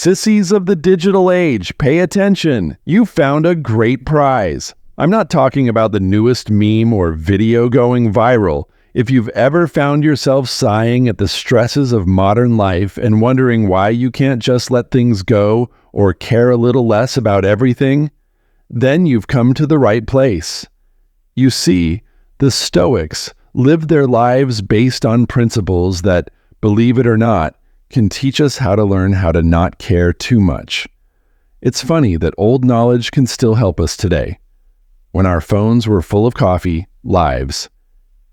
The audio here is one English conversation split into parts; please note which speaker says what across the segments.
Speaker 1: Sissies of the digital age, pay attention. You found a great prize. I'm not talking about the newest meme or video going viral. If you've ever found yourself sighing at the stresses of modern life and wondering why you can't just let things go or care a little less about everything, then you've come to the right place. You see, the Stoics lived their lives based on principles that, believe it or not, can teach us how to learn how to not care too much. It's funny that old knowledge can still help us today. When our phones were full of coffee, lives.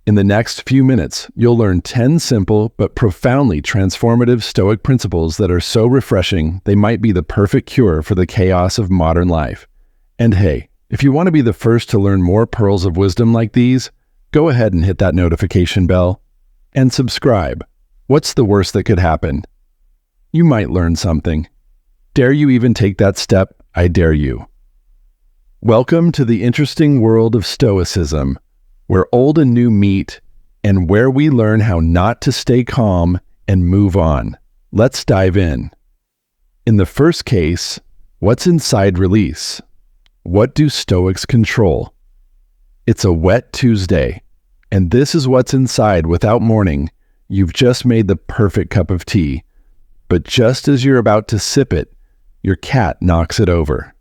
Speaker 1: In the next few minutes, you'll learn 10 simple but profoundly transformative Stoic principles that are so refreshing they might be the perfect cure for the chaos of modern life. And hey, if you want to be the first to learn more pearls of wisdom like these, go ahead and hit that notification bell and subscribe. What's the worst that could happen? You might learn something. Dare you even take that step? I dare you. Welcome to the interesting world of Stoicism, where old and new meet, and where we learn how not to stay calm and move on. Let's dive in. In the first case, what's inside release? What do Stoics control? It's a wet Tuesday, and this is what's inside without warning. You've just made the perfect cup of tea, but just as you're about to sip it, your cat knocks it over.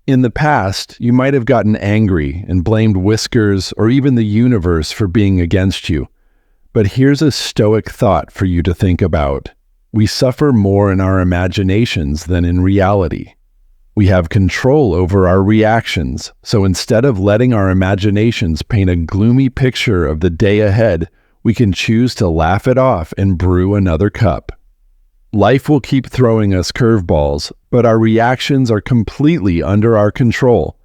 Speaker 1: In the past, you might have gotten angry and blamed Whiskers or even the universe for being against you. But here's a Stoic thought for you to think about. We suffer more in our imaginations than in reality. We have control over our reactions, so instead of letting our imaginations paint a gloomy picture of the day ahead, we can choose to laugh it off and brew another cup. Life will keep throwing us curveballs, but our reactions are completely under our control.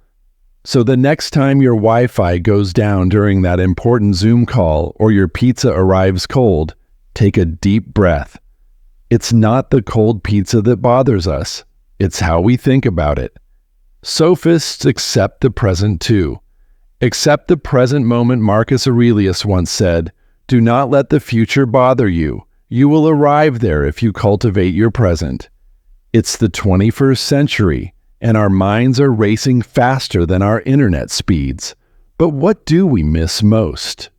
Speaker 1: So the next time your Wi-Fi goes down during that important Zoom call or your pizza arrives cold, take a deep breath. It's not the cold pizza that bothers us. It's how we think about it. Sophists accept the present too. Accept the present moment, Marcus Aurelius once said. Do not let the future bother you. You will arrive there if you cultivate your present. It's the 21st century, and our minds are racing faster than our internet speeds. But what do we miss most?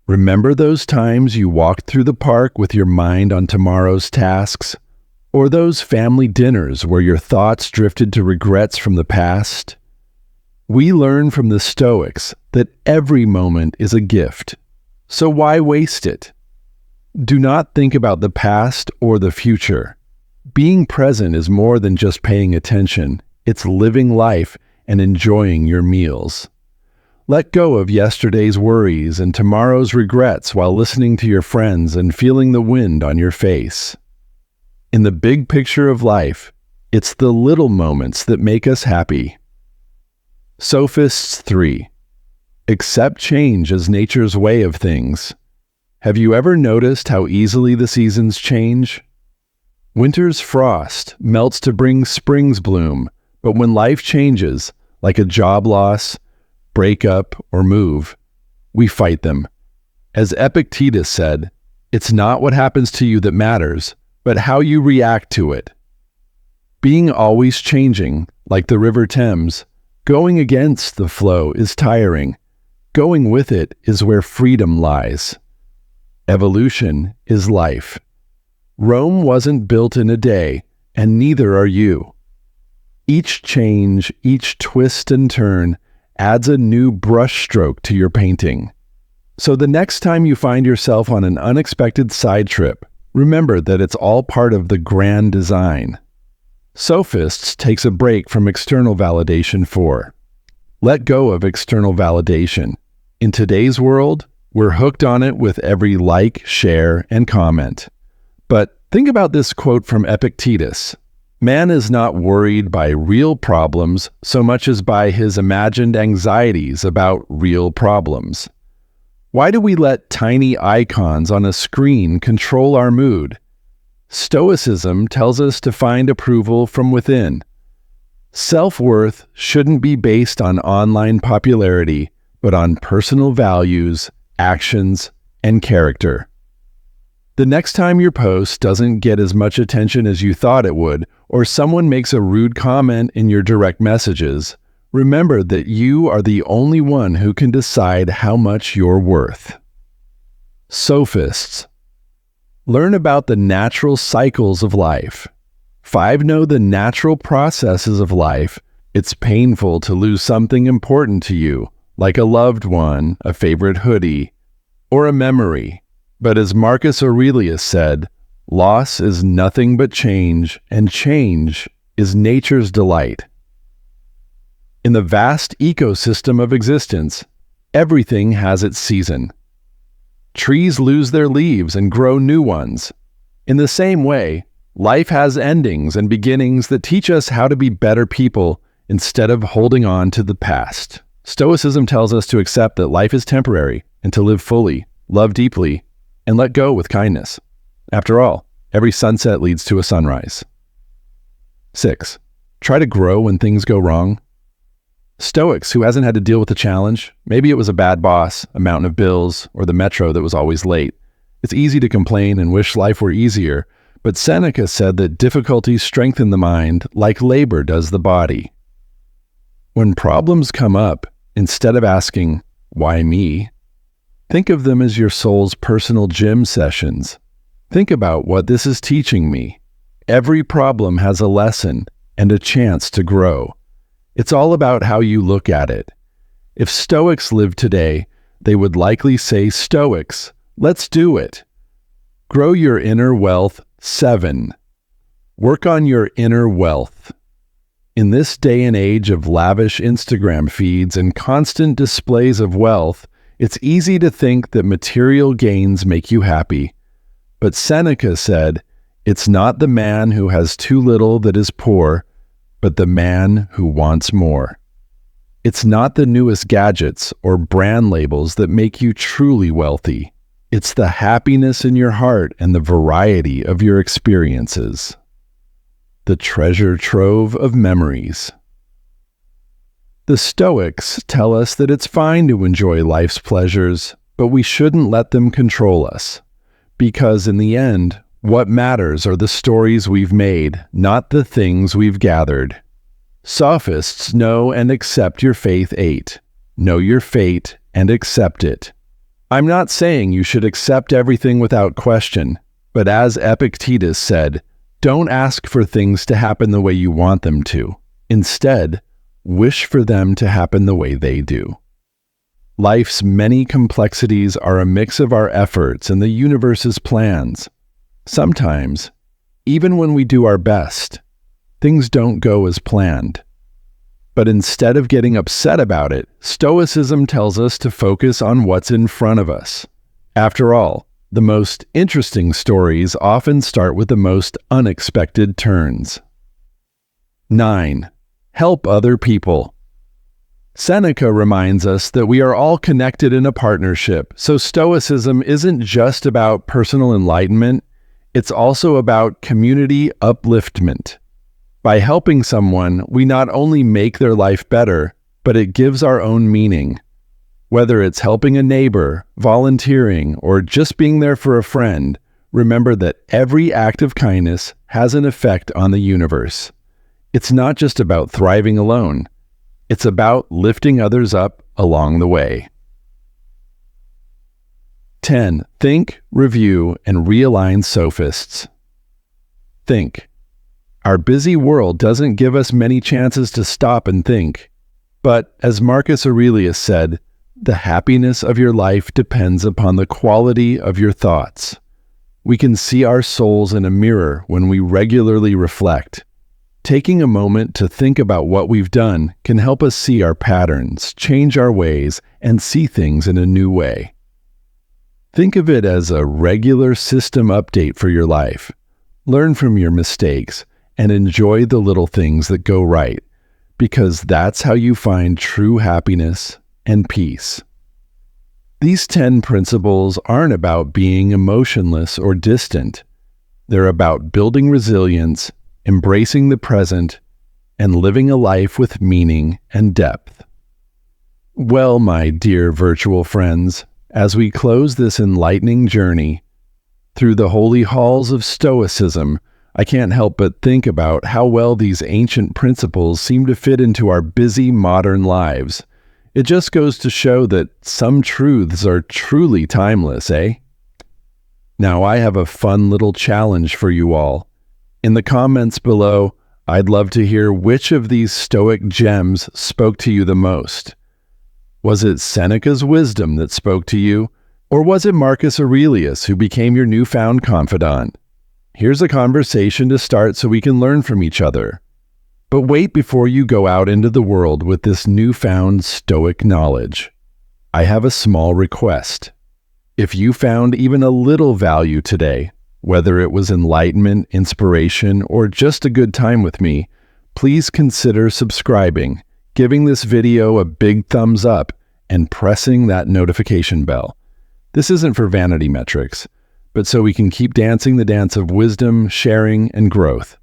Speaker 1: Remember those times you walked through the park with your mind on tomorrow's tasks? Or those family dinners where your thoughts drifted to regrets from the past? We learn from the Stoics that every moment is a gift. So why waste it? Do not think about the past or the future. Being present is more than just paying attention. It's living life and enjoying your meals. Let go of yesterday's worries and tomorrow's regrets while listening to your friends and feeling the wind on your face. In the big picture of life, it's the little moments that make us happy. Sophists 3. Accept change as nature's way of things. Have you ever noticed how easily the seasons change? Winter's frost melts to bring spring's bloom, but when life changes, like a job loss, breakup, or move, we fight them. As Epictetus said, it's not what happens to you that matters, but how you react to it. Being always changing, like the River Thames, going against the flow is tiring. Going with it is where freedom lies. Evolution is life. Rome wasn't built in a day, and neither are you. Each change, each twist and turn adds a new brushstroke to your painting. So the next time you find yourself on an unexpected side trip, remember that it's all part of the grand design. Sophists takes a break from external validation for. Let go of external validation. In today's world, we're hooked on it with every like, share, and comment. But think about this quote from Epictetus. Man is not worried by real problems so much as by his imagined anxieties about real problems. Why do we let tiny icons on a screen control our mood? Stoicism tells us to find approval from within. Self-worth shouldn't be based on online popularity, but on personal values, actions, and character. The next time your post doesn't get as much attention as you thought it would, or someone makes a rude comment in your direct messages, remember that you are the only one who can decide how much you're worth. Sophists. Learn about the natural cycles of life. 5 know the natural processes of life. It's painful to lose something important to you, like a loved one, a favorite hoodie, or a memory. But as Marcus Aurelius said, loss is nothing but change, and change is nature's delight. In the vast ecosystem of existence, everything has its season. Trees lose their leaves and grow new ones. In the same way, life has endings and beginnings that teach us how to be better people instead of holding on to the past. Stoicism tells us to accept that life is temporary and to live fully, love deeply, and let go with kindness. After all, every sunset leads to a sunrise. 6. Try to grow when things go wrong. Stoics who hasn't had to deal with a challenge, maybe it was a bad boss, a mountain of bills, or the metro that was always late. It's easy to complain and wish life were easier, but Seneca said that difficulties strengthen the mind like labor does the body. When problems come up, instead of asking, "Why me?" think of them as your soul's personal gym sessions. Think about what this is teaching me. Every problem has a lesson and a chance to grow. It's all about how you look at it. If Stoics lived today, they would likely say, "Stoics, let's do it." Grow your inner wealth. 7. Work on your inner wealth. In this day and age of lavish Instagram feeds and constant displays of wealth, it's easy to think that material gains make you happy. But Seneca said, "It's not the man who has too little that is poor, but the man who wants more." It's not the newest gadgets or brand labels that make you truly wealthy. It's the happiness in your heart and the variety of your experiences. The treasure trove of memories. The Stoics tell us that it's fine to enjoy life's pleasures, but we shouldn't let them control us. Because in the end, what matters are the stories we've made, not the things we've gathered. Sophists know and accept your faith. 8. Know your fate and accept it. I'm not saying you should accept everything without question, but as Epictetus said, don't ask for things to happen the way you want them to. Instead, wish for them to happen the way they do. Life's many complexities are a mix of our efforts and the universe's plans. Sometimes, even when we do our best, things don't go as planned. But instead of getting upset about it, Stoicism tells us to focus on what's in front of us. After all, the most interesting stories often start with the most unexpected turns. 9. Help other people. Seneca reminds us that we are all connected in a partnership, so Stoicism isn't just about personal enlightenment, it's also about community upliftment. By helping someone, we not only make their life better, but it gives our own meaning. Whether it's helping a neighbor, volunteering, or just being there for a friend, remember that every act of kindness has an effect on the universe. It's not just about thriving alone. It's about lifting others up along the way. 10. Think, review, and realign sophists. Think. Our busy world doesn't give us many chances to stop and think. But, as Marcus Aurelius said, the happiness of your life depends upon the quality of your thoughts. We can see our souls in a mirror when we regularly reflect. Taking a moment to think about what we've done can help us see our patterns, change our ways, and see things in a new way. Think of it as a regular system update for your life. Learn from your mistakes and enjoy the little things that go right, because that's how you find true happiness and peace. These 10 principles aren't about being emotionless or distant. They're about building resilience, embracing the present, and living a life with meaning and depth. Well, my dear virtual friends, as we close this enlightening journey, Through the holy halls of Stoicism, I can't help but think about how well these ancient principles seem to fit into our busy modern lives. It just goes to show that some truths are truly timeless, eh? Now I have a fun little challenge for you all. In the comments below, I'd love to hear which of these Stoic gems spoke to you the most. Was it Seneca's wisdom that spoke to you? Or was it Marcus Aurelius who became your newfound confidant? Here's a conversation to start so we can learn from each other. But wait before you go out into the world with this newfound Stoic knowledge. I have a small request. If you found even a little value today, whether it was enlightenment, inspiration, or just a good time with me, please consider subscribing, giving this video a big thumbs up, and pressing that notification bell. This isn't for vanity metrics, but so we can keep dancing the dance of wisdom, sharing, and growth.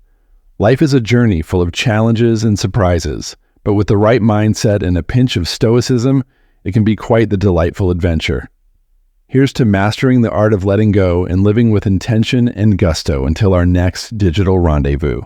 Speaker 1: Life is a journey full of challenges and surprises, but with the right mindset and a pinch of stoicism, it can be quite the delightful adventure. Here's to mastering the art of letting go and living with intention and gusto until our next digital rendezvous.